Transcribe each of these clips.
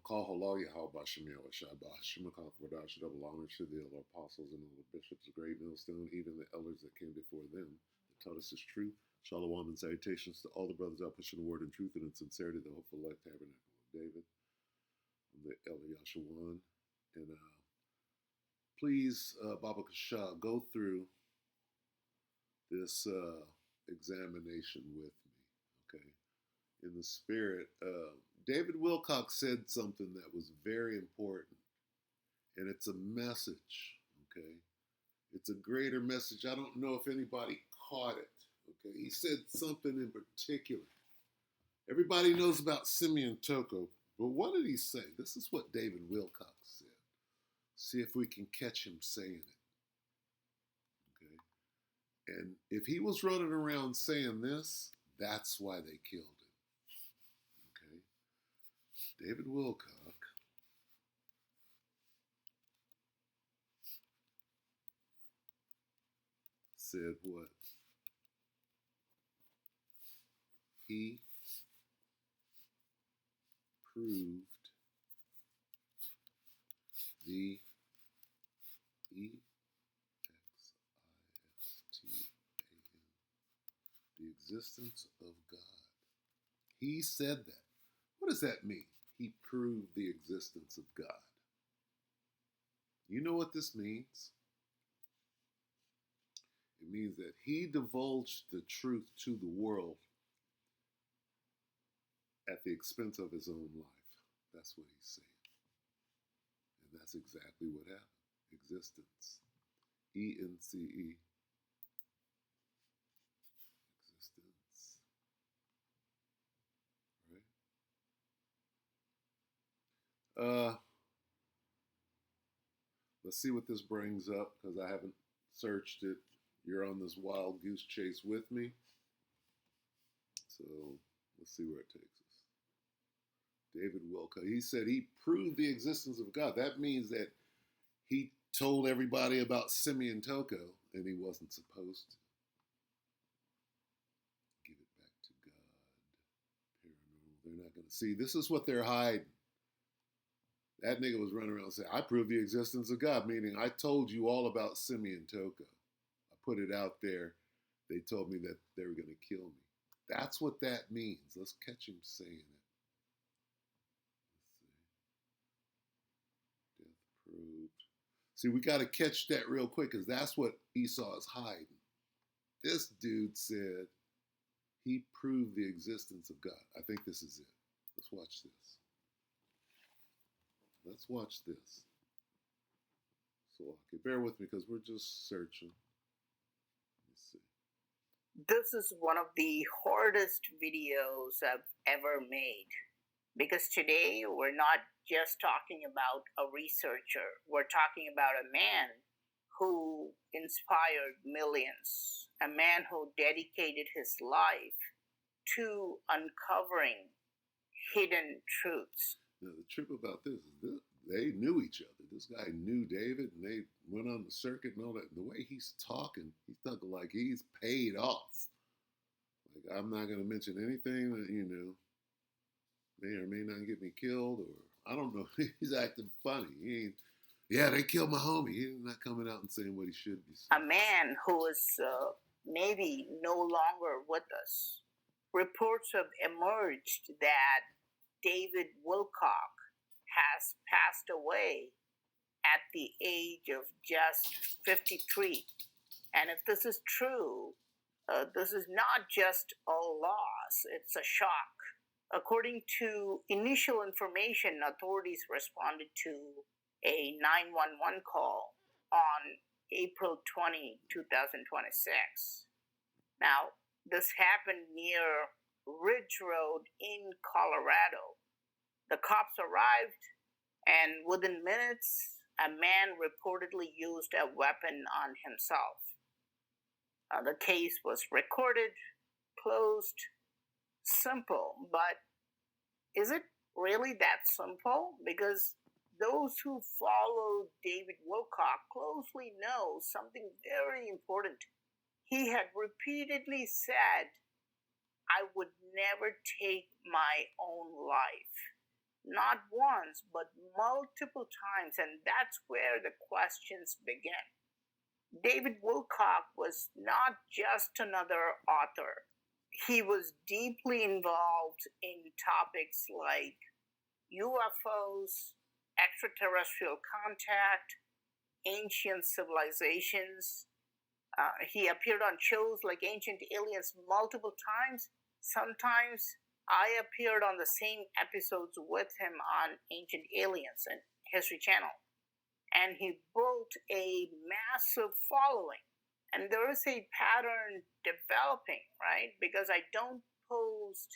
Call halal Yahweh Shemir Shabbat Shemakach Vadash double honor to the other apostles and all the bishops of Great Millstone, even the elders that came before them, that taught us his truth. Shalom and salutations to all the brothers out pushing the word in truth and in sincerity, the hopeful life tabernacle of David. I'm the Elder Yashawan. And please, Baba Kasha, go through this examination with me, okay? In the spirit, David Wilcock said something that was very important, and it's a message, okay? It's a greater message. I don't know if anybody caught it, okay? He said something in particular. Everybody knows about Simeon Toko, but what did he say? This is what David Wilcock said. See if we can catch him saying it, okay? And if he was running around saying this, that's why they killed him. David Wilcock said what? He proved the the existence of God. He said that. What does that mean? He proved the existence of God. You know what this means? It means that he divulged the truth to the world at the expense of his own life. That's what he's saying. And that's exactly what happened. Existence. E-N-C-E. Existence. Right? Let's see what this brings up, because I haven't searched it. You're on this wild goose chase with me. So let's see where it takes us. David Wilcock, he said he proved the existence of God. That means that he told everybody about Simeon Toko, and he wasn't supposed to. Give it back to God. Paranormal. They're not going to see. This is what they're hiding. That nigga was running around saying, I proved the existence of God, meaning I told you all about Simeon Toko. I put it out there. They told me that they were going to kill me. That's what that means. Let's catch him saying it. Let's see. Death proved. See, we got to catch that real quick, because that's what Esau is hiding. This dude said he proved the existence of God. I think this is it. Let's watch this. Let's watch this. So, okay, bear with me because we're just searching. Let's see. This is one of the hardest videos I've ever made, because today we're not just talking about a researcher. We're talking about a man who inspired millions, a man who dedicated his life to uncovering hidden truths. Now, the trip about this is they knew each other. This guy knew David, and they went on the circuit and all that. The way he's talking like he's paid off. Like, I'm not going to mention anything that, may or may not get me killed, or I don't know. He's acting funny. Yeah, they killed my homie. He's not coming out and saying what he should be saying. A man who is maybe no longer with us. Reports have emerged that David Wilcock has passed away at the age of just 53. And if this is true, this is not just a loss, it's a shock. According to initial information, authorities responded to a 911 call on April 20, 2026. Now, this happened near Ridge Road in Colorado. The cops arrived, and within minutes, a man reportedly used a weapon on himself. The case was recorded, closed, simple. But is it really that simple? Because those who follow David Wilcock closely know something very important. He had repeatedly said, I would never take my own life. not once, but multiple times, and that's where the questions begin. David Wilcock was not just another author. He was deeply involved in topics like UFOs, extraterrestrial contact, ancient civilizations. He appeared on shows like Ancient Aliens multiple times. Sometimes I appeared on the same episodes with him on Ancient Aliens and History Channel. And he built a massive following. And there is a pattern developing, right? Because I don't post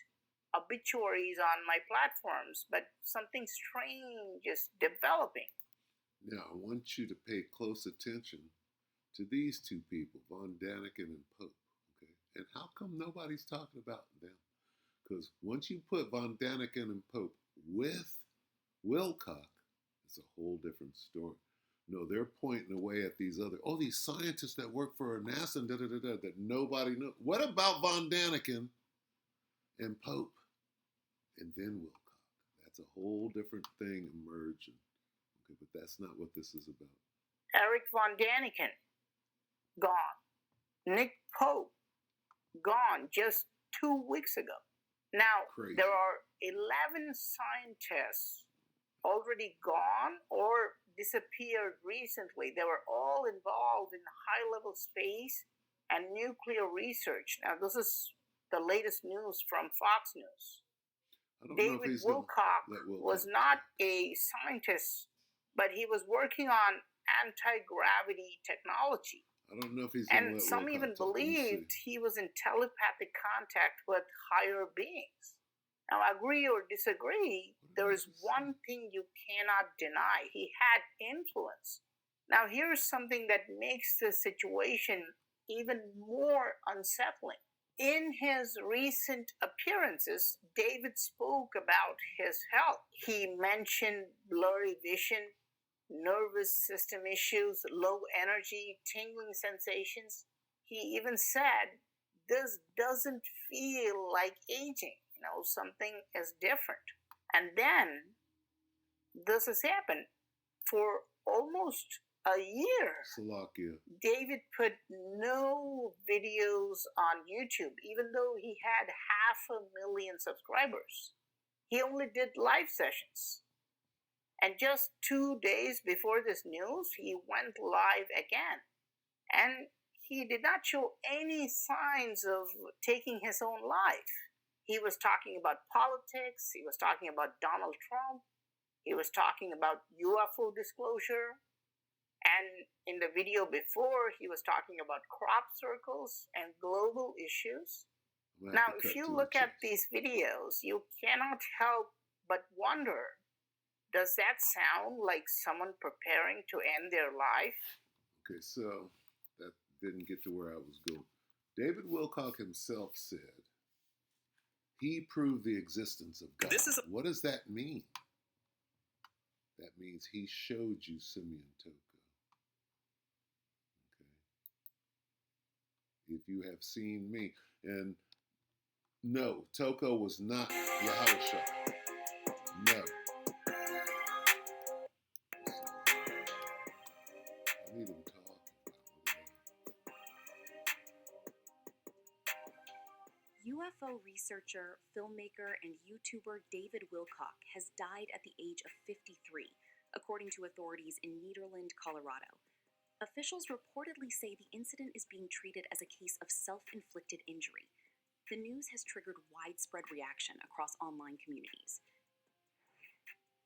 obituaries on my platforms, but something strange is developing. Now, I want you to pay close attention to these two people, Von Daniken and Pope. Okay, and how come nobody's talking about them? Because once you put Von Daniken and Pope with Wilcock, it's a whole different story. No, they're pointing away at these these scientists that work for NASA and that nobody knows. What about Von Daniken and Pope? And then Wilcock. That's a whole different thing emerging. Okay, but that's not what this is about. Eric Von Daniken, gone. Nick Pope, gone just 2 weeks ago. Now, Crazy. There are 11 scientists already gone or disappeared recently. They were all involved in high-level space and nuclear research. Now, this is the latest news from Fox News. David Wilcock was not a scientist, but he was working on anti-gravity technology. I don't know if he's and some even believed he was in telepathic contact with higher beings. Now, agree or disagree, there is one thing you cannot deny. He had influence. Now, here's something that makes the situation even more unsettling. In his recent appearances, David spoke about his health. He mentioned blurry vision, nervous system issues, low energy, tingling sensations. He even said, this doesn't feel like aging. Something is different. And then this has happened for almost a year. Slovakia. David put no videos on YouTube, even though he had 500,000 subscribers. He only did live sessions. And just 2 days before this news, he went live again. And he did not show any signs of taking his own life. He was talking about politics. He was talking about Donald Trump. He was talking about UFO disclosure. And in the video before, he was talking about crop circles and global issues. Now, if you look at these videos, you cannot help but wonder, does that sound like someone preparing to end their life? Okay, so that didn't get to where I was going. David Wilcock himself said he proved the existence of God. What does that mean? That means he showed you Simeon Toko. Okay. If you have seen me. And no, Toko was not Yahusha. No. I need him talking. UFO researcher, filmmaker, and YouTuber David Wilcock has died at the age of 53, according to authorities in Nederland, Colorado. Officials reportedly say the incident is being treated as a case of self-inflicted injury. The news has triggered widespread reaction across online communities.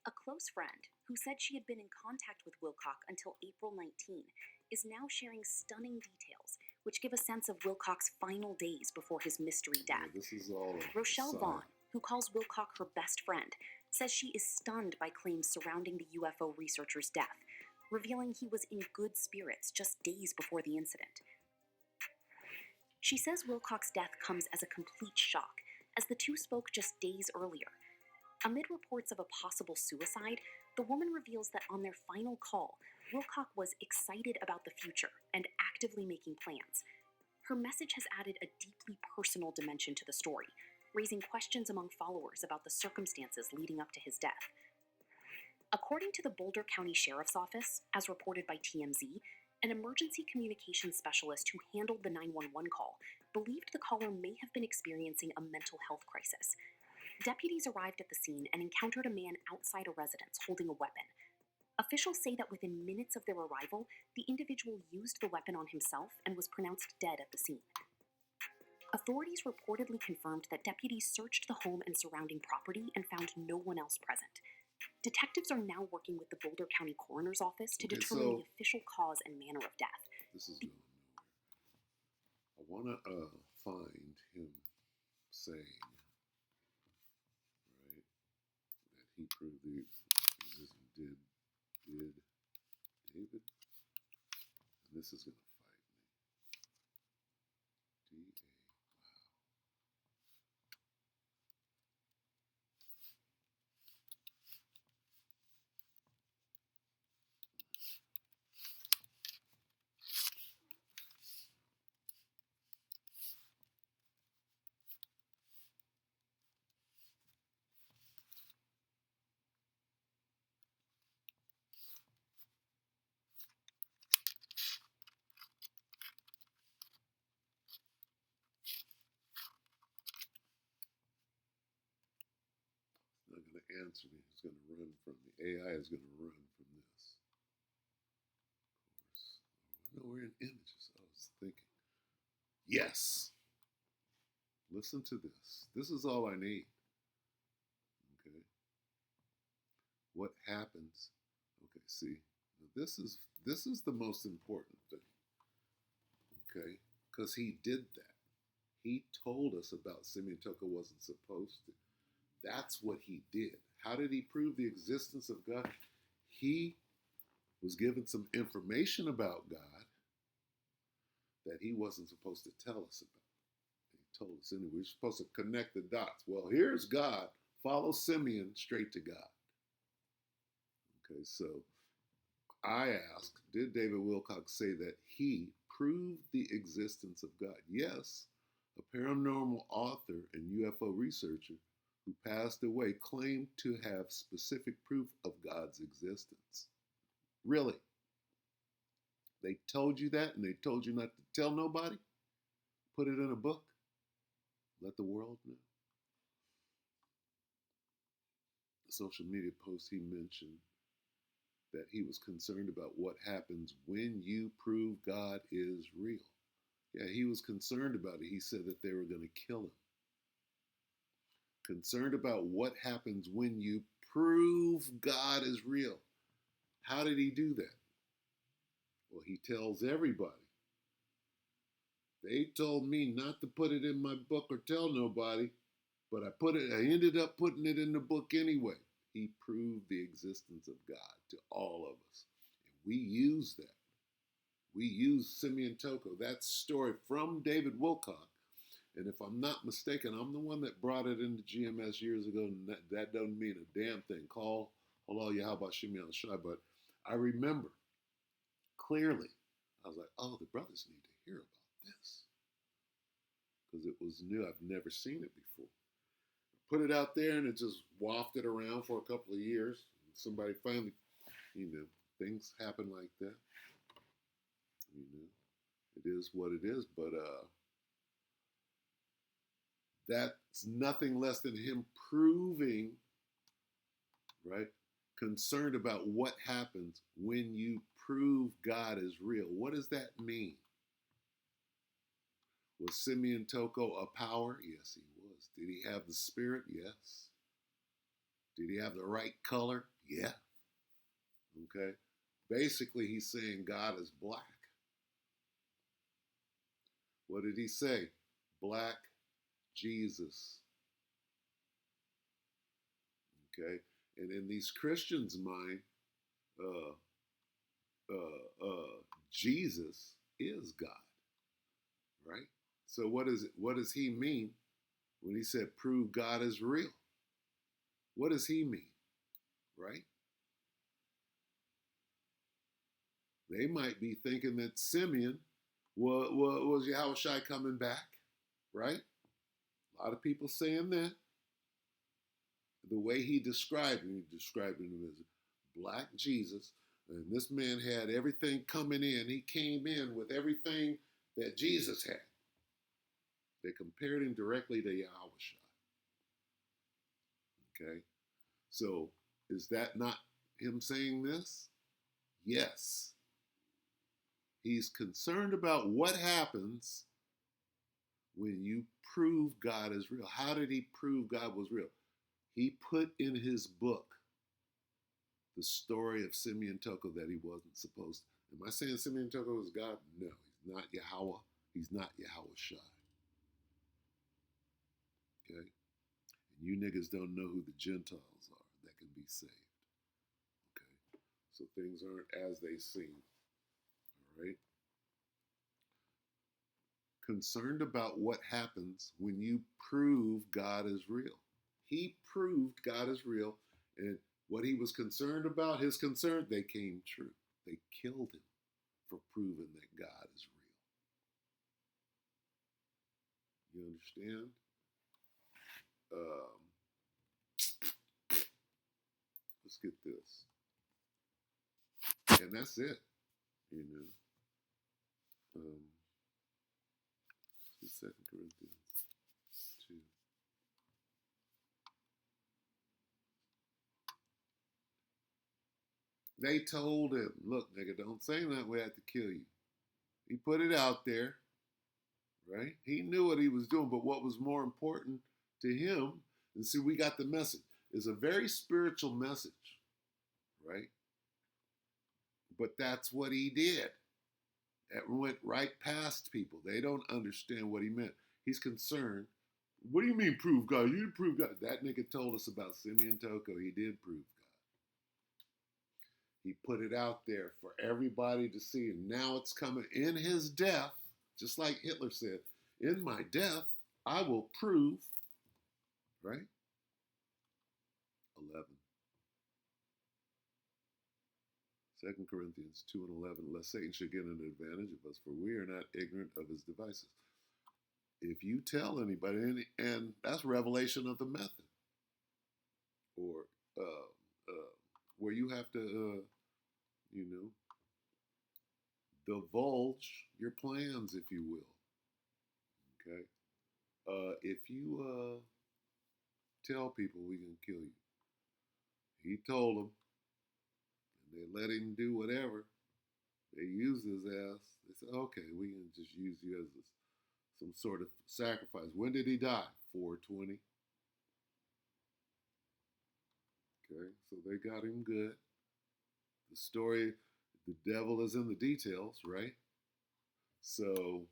A close friend, who said she had been in contact with Wilcock until April 19, is now sharing stunning details which give a sense of Wilcock's final days before his mystery death. Yeah, this is all Rochelle Vaughn, who calls Wilcock her best friend, says she is stunned by claims surrounding the UFO researcher's death, revealing he was in good spirits just days before the incident. She says Wilcock's death comes as a complete shock, as the two spoke just days earlier. Amid reports of a possible suicide, the woman reveals that on their final call, Wilcock was excited about the future and actively making plans. Her message has added a deeply personal dimension to the story. raising questions among followers about the circumstances leading up to his death. According to the Boulder County Sheriff's Office, as reported by TMZ, an emergency communications specialist who handled the 911 call believed the caller may have been experiencing a mental health crisis. Deputies arrived at the scene and encountered a man outside a residence holding a weapon. Officials say that within minutes of their arrival, the individual used the weapon on himself and was pronounced dead at the scene. Authorities reportedly confirmed that deputies searched the home and surrounding property and found no one else present. Detectives are now working with the Boulder County Coroner's Office to determine the official cause and manner of death. This is going nowhere. I want to find him saying, right, that he proved the existence did David? And this is going to fight me. D-A. Not going to answer me. He's going to run from me. AI is going to run from this. Of course. No, we're in images. I was thinking. Yes. Listen to this. This is all I need. Okay. What happens? Okay. See, this is the most important thing. Okay, because he did that. He told us about Simeon Toko wasn't supposed to. That's what he did. How did he prove the existence of God? He was given some information about God that he wasn't supposed to tell us about. He told us anyway. We're supposed to connect the dots. Well, here's God. Follow Simeon straight to God. Okay, so I ask, did David Wilcock say that he proved the existence of God? Yes, a paranormal author and UFO researcher who passed away claimed to have specific proof of God's existence. Really? They told you that and they told you not to tell nobody? Put it in a book? Let the world know? A social media post he mentioned that he was concerned about what happens when you prove God is real. Yeah, he was concerned about it. He said that they were going to kill him. Concerned about what happens when you prove God is real. How did he do that? Well, he tells everybody. They told me not to put it in my book or tell nobody, but I ended up putting it in the book anyway. He proved the existence of God to all of us. And we use that. We use Simeon Toko, that story from David Wilcock. And if I'm not mistaken, I'm the one that brought it into GMS years ago, and that doesn't mean a damn thing. Call Halal Yahweh Shimi al Shai, but I remember clearly, I was like, oh, the brothers need to hear about this. Because it was new. I've never seen it before. Put it out there and it just wafted around for a couple of years. Somebody finally, things happen like that. It is what it is, but that's nothing less than him proving, right, concerned about what happens when you prove God is real. What does that mean? Was Simeon Toko a power? Yes, he was. Did he have the spirit? Yes. Did he have the right color? Yeah. Okay. Basically, he's saying God is black. What did he say? Black Jesus. Okay. And in these Christians' mind, Jesus is God. Right? So what does he mean when he said prove God is real? What does he mean? Right? They might be thinking that Simeon was Yahushua coming back, right? A lot of people saying that. The way he described him as black Jesus. And this man had everything coming in. He came in with everything that Jesus had. They compared him directly to Yahushua. Okay? So, is that not him saying this? Yes. He's concerned about what happens when you prove God is real. How did he prove God was real? He put in his book the story of Simeon Toko that he wasn't supposed to. Am I saying Simeon Toko is God? No, he's not Yahweh. He's not Yahweh Shai. Okay? And you niggas don't know who the Gentiles are that can be saved. Okay? So things aren't as they seem. All right? Concerned about what happens when you prove God is real. He proved God is real, and what he was concerned about, his concern, they came true. They killed him for proving that God is real. You understand? Let's get this. And that's it. You know. It's 2 Corinthians 2. They told him, look, nigga, don't say that, we have to kill you. He put it out there, right? He knew what he was doing, but what was more important to him, and see, we got the message. It's a very spiritual message, right? But that's what he did. It went right past people. They don't understand what he meant. He's concerned. What do you mean prove God? You didn't prove God. That nigga told us about Simeon Toko. He did prove God. He put it out there for everybody to see. And now it's coming in his death, just like Hitler said, in my death, I will prove, right? 11. 2 Corinthians 2 and 11, lest Satan should get an advantage of us, for we are not ignorant of his devices. If you tell anybody, and that's revelation of the method, or where you have to, divulge your plans, if you will. Okay? If you tell people we can kill you, he told them, and they let him do whatever. They used his ass. They said, okay, we can just use you as some sort of sacrifice. When did he die? 420. Okay, so they got him good. The story, the devil is in the details, right? So,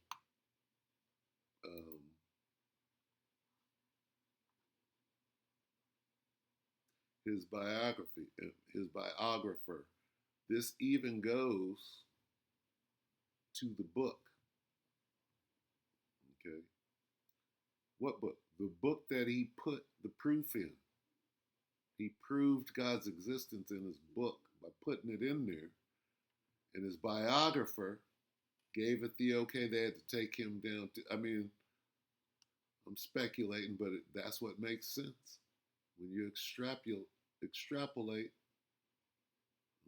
his biography, his biographer, this even goes to the book. Okay. What book? The book that he put the proof in. He proved God's existence in his book by putting it in there. And his biographer gave it the okay. They had to take him down to, I'm speculating, but that's what makes sense. When you extrapolate,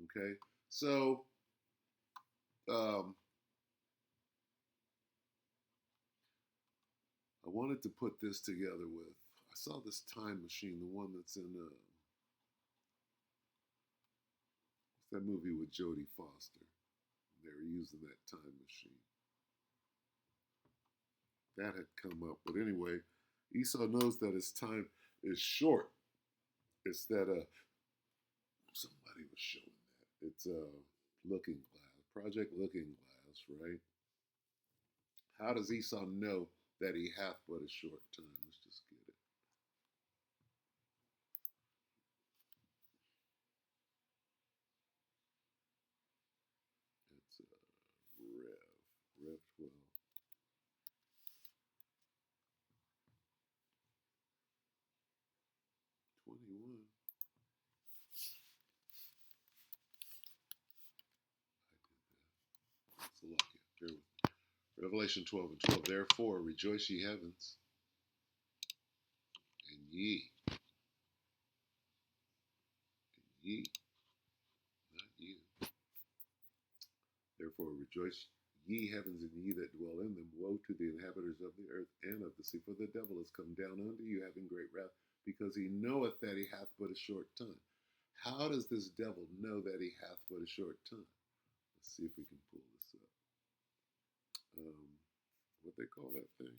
okay? So, I wanted to put this together with, I saw this time machine, the one that's in, what's that movie with Jodie Foster? They were using that time machine. That had come up. But anyway, Esau knows that his time is short. It's that, somebody was showing that. It's Looking Glass, Project Looking Glass, right? How does Esau know that he hath but a short time? Let's just get it. It's Rev 12. It's a lot here. Revelation 12 and 12. Therefore, rejoice ye heavens, ye. Ye, not you. Therefore rejoice, ye heavens, and ye that dwell in them. Woe to the inhabitants of the earth and of the sea, for the devil is come down unto you, having great wrath, because he knoweth that he hath but a short time. How does this devil know that he hath but a short time? Let's see if we can pull this up. What they call that thing?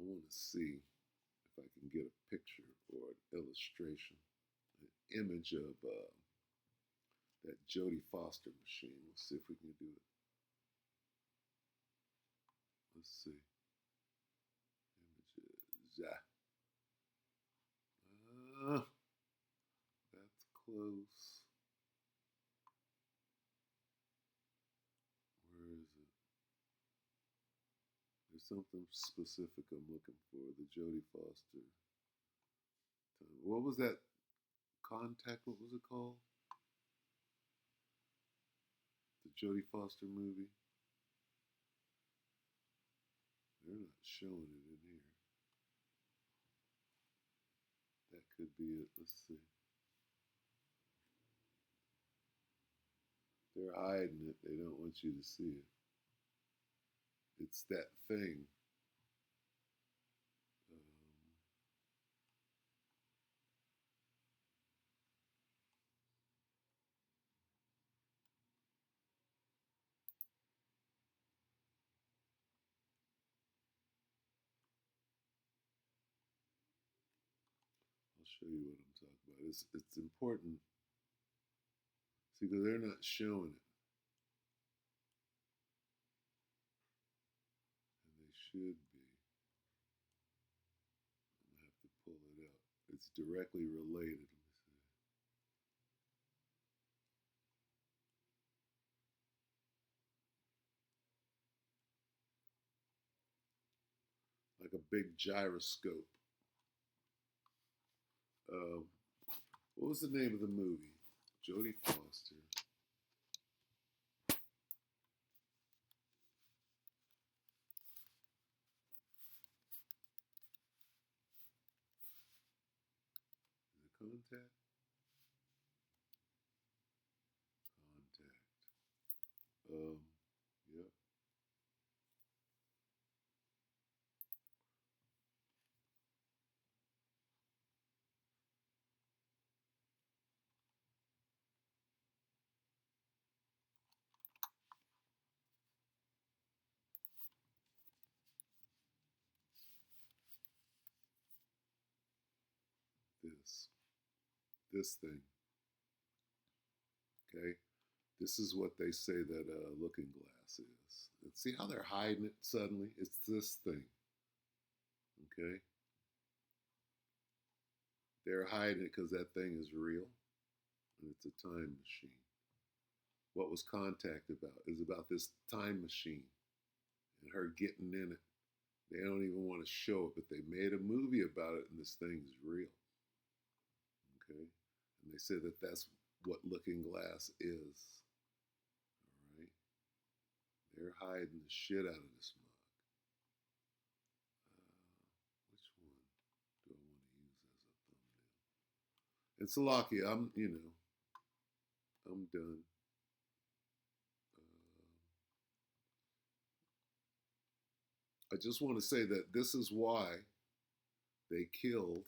I want to see if I can get a picture or an illustration, an image of that Jodie Foster machine. Let's see if we can do it. Let's see. Images. That's close. Where is it? There's something specific I'm looking for. The Jodie Foster. What was that? Contact? What was it called? The Jodie Foster movie. They're not showing it in here. That could be it. Let's see. They're hiding it. They don't want you to see it. It's that thing. I'll show you what I'm talking about. It's important. See, because they're not showing it. And they should be. I'm going to have to pull it out. It's directly related. Let me see. Like a big gyroscope. What was the name of the movie? Jodie Foster. Is it Contact? Contact. Yep. This thing. Okay. This is what they say that looking glass is. And see how they're hiding it suddenly? It's this thing. Okay. They're hiding it because that thing is real. And it's a time machine. What was Contact about? Is about this time machine and her getting in it. They don't even want to show it, but they made a movie about it, and this thing is real. Okay? And they say that that's what Looking Glass is. All right? They're hiding the shit out of this mug. Which one do I want to use as a thumbnail? And Salakia, I'm done. I just want to say that this is why they killed.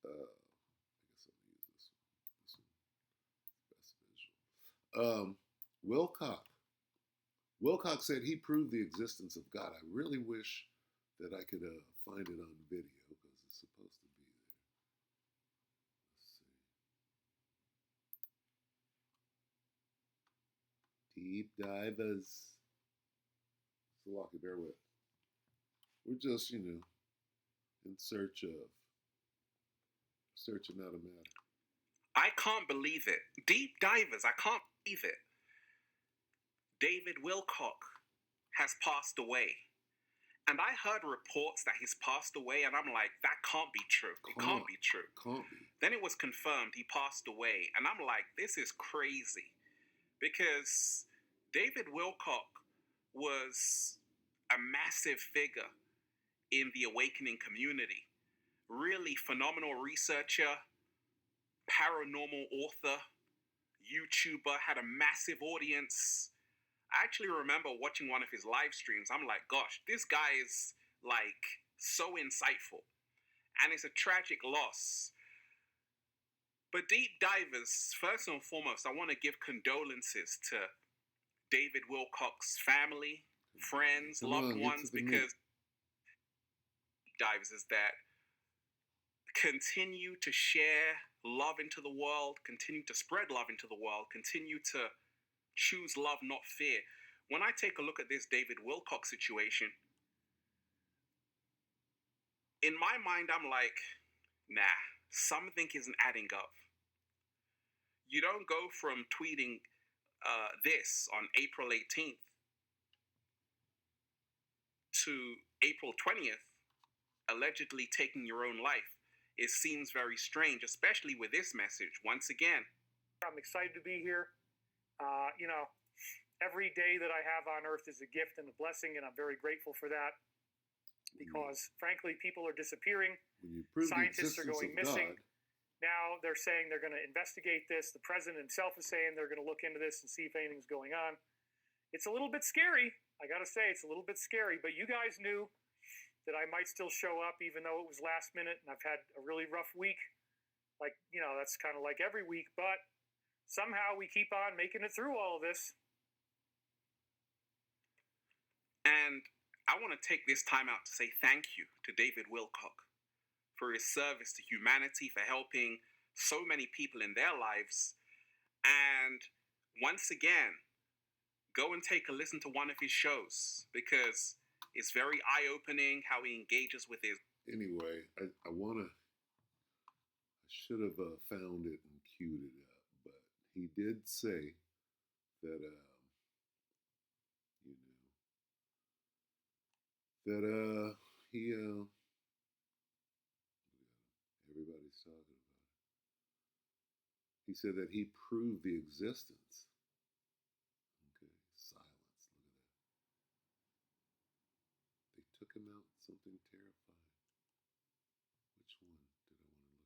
I guess I'll use this one. Best visual. Wilcock. Wilcock said he proved the existence of God. I really wish that I could find it on video because it's supposed to be there. Let's see. Deep divers. Salaki, bear with. We're just, in searching out a matter. I can't believe it. Deep divers, I can't believe it. David Wilcock has passed away. And I heard reports that he's passed away, and I'm like, that can't be true. It can't be true. Can't be. Then it was confirmed he passed away, and I'm like, this is crazy. Because David Wilcock was a massive figure in the awakening community. Really phenomenal researcher, paranormal author, YouTuber, had a massive audience. I actually remember watching one of his live streams. I'm like, gosh, this guy is like so insightful. And it's a tragic loss. But deep divers, first and foremost, I want to give condolences to David Wilcock's family, friends, loved ones, because deep divers is that continue to share love into the world, continue to spread love into the world, continue to choose love, not fear. When I take a look at this David Wilcock situation, in my mind, I'm like, nah, something isn't adding up. You don't go from tweeting this on April 18th to April 20th, allegedly taking your own life. It seems very strange, especially with this message. Once again, I'm excited to be here. Every day that I have on earth is a gift and a blessing, and I'm very grateful for that because, frankly, people are disappearing. Scientists are going missing. Now they're saying they're going to investigate this. The president himself is saying they're going to look into this and see if anything's going on. It's a little bit scary. I got to say, it's a little bit scary, but you guys knew that I might still show up even though it was last minute and I've had a really rough week. That's kind of like every week, but somehow we keep on making it through all of this. And I want to take this time out to say thank you to David Wilcock for his service to humanity, for helping so many people in their lives. And once again, go and take a listen to one of his shows because it's very eye-opening how he engages with his... Anyway, I should have found it and queued it up, but he did say that, everybody's talking about it. He said that he proved the existence. Okay, silence. Look at that. They took him out. Something terrifying. Which one did I want to look at?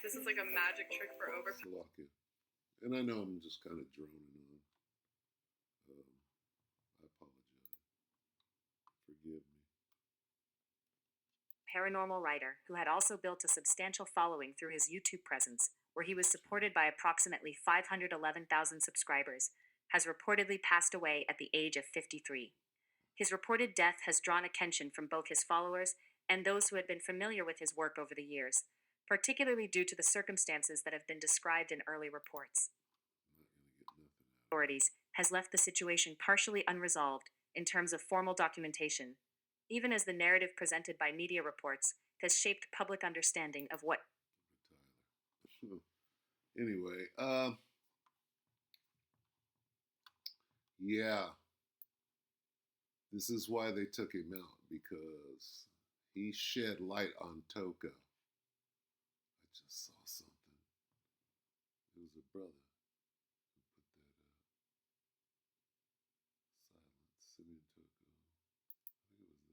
This is like a magic trick for over. And I know I'm just kind of droning on. I apologize. Forgive me. Paranormal writer who had also built a substantial following through his YouTube presence, where he was supported by approximately 511,000 subscribers, has reportedly passed away at the age of 53. His reported death has drawn attention from both his followers and those who had been familiar with his work over the years, particularly due to the circumstances that have been described in early reports. Authorities has left the situation partially unresolved in terms of formal documentation, even as the narrative presented by media reports has shaped public understanding of what... Anyway, yeah, this is why they took him out, because he shed light on Toko. I just saw something. It was a brother who put that up. Silence, Simeon Toko. I think it was this.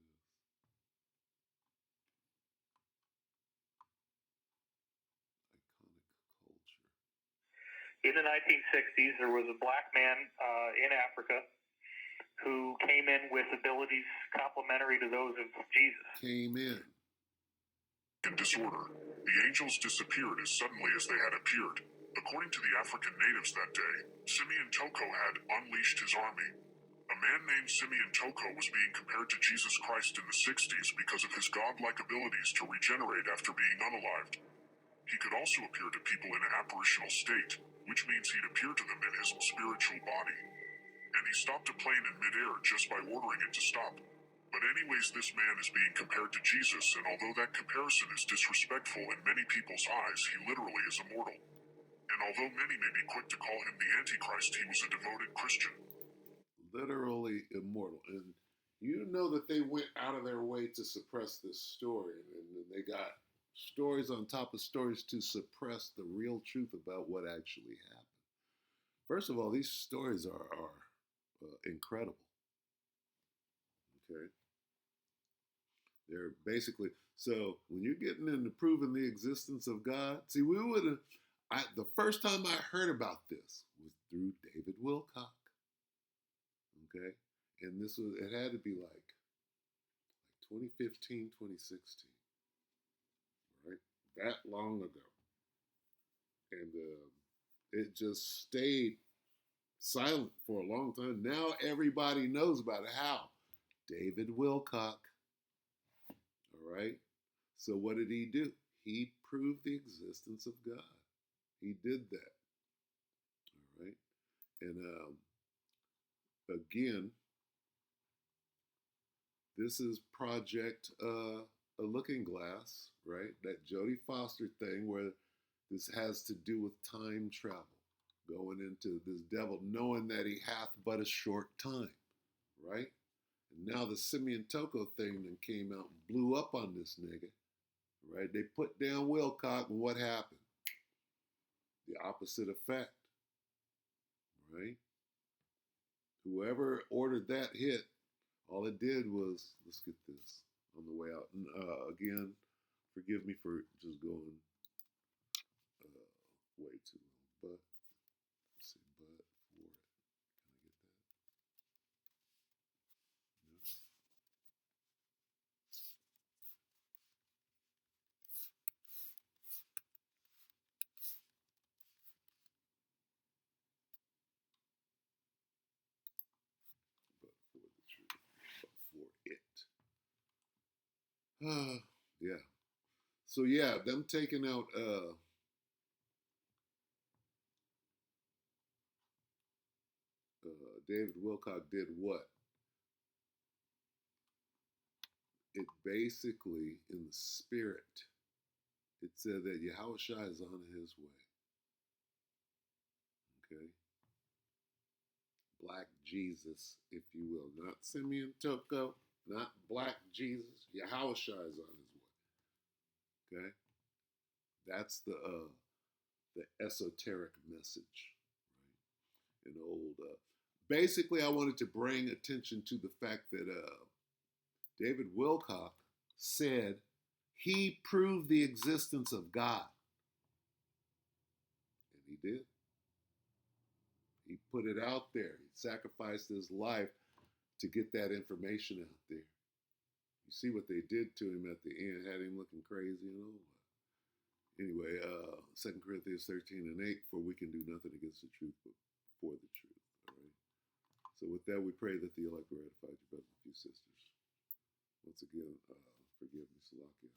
Iconic culture. In the 1960s, there was a black man in Africa who came in with abilities complementary to those of Jesus. Came in. In disorder, the angels disappeared as suddenly as they had appeared. According to the African natives that day, Simeon Toko had unleashed his army. A man named Simeon Toko was being compared to Jesus Christ in the 60s because of his godlike abilities to regenerate after being unalived. He could also appear to people in an apparitional state, which means he'd appear to them in his spiritual body. And he stopped a plane in midair just by ordering it to stop. But anyways, this man is being compared to Jesus, and although that comparison is disrespectful in many people's eyes, he literally is immortal. And although many may be quick to call him the Antichrist, he was a devoted Christian. Literally immortal. And you know that they went out of their way to suppress this story. And they got stories on top of stories to suppress the real truth about what actually happened. First of all, these stories are incredible. Okay? They're basically, so when you're getting into proving the existence of God, see, the first time I heard about this was through David Wilcock. Okay? And it had to be like 2015, 2016. Right? That long ago. And it just stayed silent for a long time. Now everybody knows about it. How? David Wilcock. All right? So what did he do? He proved the existence of God. He did that. All right? And again, this is Project A Looking Glass, right? That Jodie Foster thing where this has to do with time travel. Going into this devil, knowing that he hath but a short time, right? And now the Simeon Toko thing that came out and blew up on this nigga, right? They put down Wilcock, and what happened? The opposite effect, right? Whoever ordered that hit, all it did was, let's get this on the way out. And again, forgive me for just going way too long, but let's see, but for it. Can I get that? No. But for the truth, but for it. Yeah. So yeah, them taking out David Wilcock did what? It basically, in the spirit, it said that Yahushua is on his way. Okay? Black Jesus, if you will. Not Simeon Toko, not Black Jesus. Yahushua is on his way. Okay? That's the esoteric message. Right? An old... basically, I wanted to bring attention to the fact that David Wilcock said he proved the existence of God. And he did. He put it out there. He sacrificed his life to get that information out there. You see what they did to him at the end, had him looking crazy and all. Anyway, 2 Corinthians 13 and 8, for we can do nothing against the truth, but for the truth. All right. So with that, we pray that the elect will ratify your brothers and sisters. Once again, forgive me, Salakia.